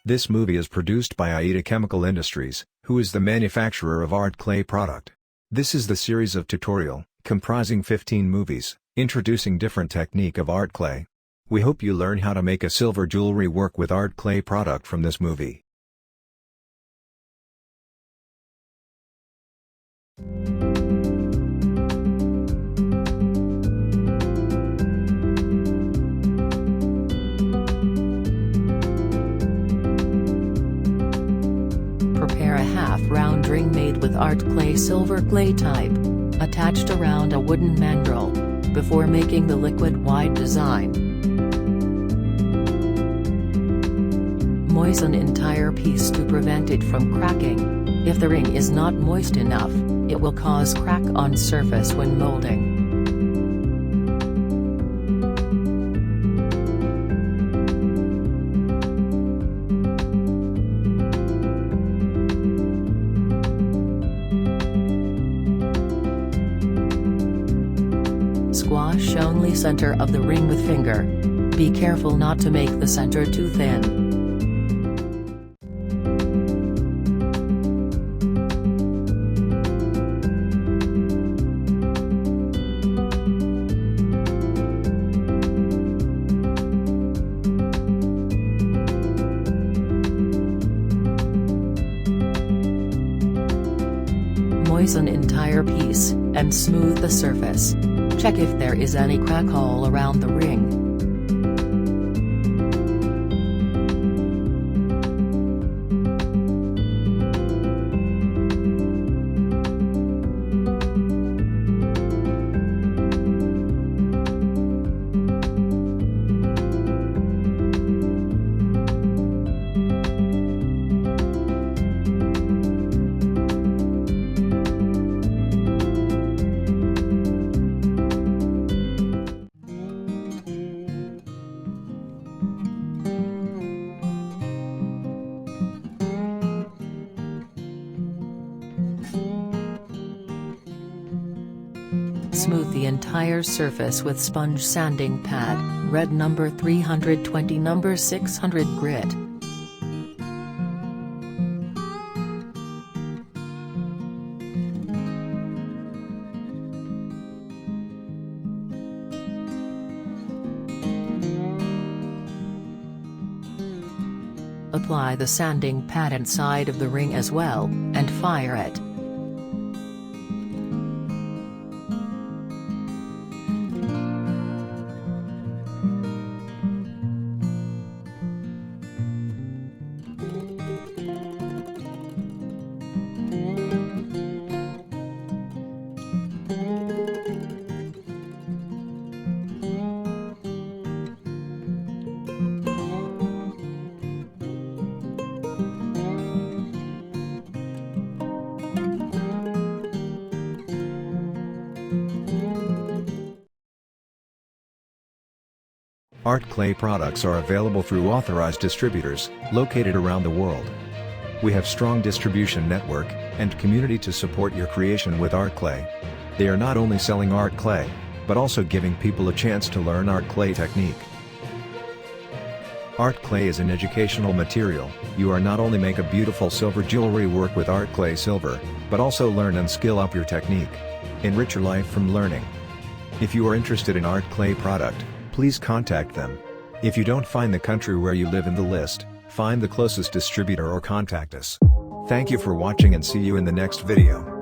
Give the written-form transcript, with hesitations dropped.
This movie is produced by Aida Chemical Industries, who is the manufacturer of art clay product. This is the series of tutorial, comprising 15 movies, introducing different technique of art clay. We hope you learn how to make a silver jewelry work with art clay product from this movie. Prepare a half-round ring made with art clay silver clay type, attached around a wooden mandrel, before making the liquid wide design. Moisten entire piece to prevent it from cracking. If the ring is not moist enough, it will cause crack on surface when molding. Squash only center of the ring with finger. Be careful not to make the center too thin. Moisten entire piece, and smooth the surface. Check if there is any crack all around the ring. Smooth the entire surface with sponge sanding pad, red number 320 number 600 grit. Apply the sanding pad inside of the ring as well, and fire it. Art clay products are available through authorized distributors, located around the world. We have strong distribution network, and community to support your creation with art clay. They are not only selling art clay, but also giving people a chance to learn art clay technique. Art clay is an educational material. You are not only make a beautiful silver jewelry work with art clay silver, but also learn and skill up your technique. Enrich your life from learning. If you are interested in art clay product, please contact them. If you don't find the country where you live in the list, find the closest distributor or contact us. Thank you for watching and see you in the next video.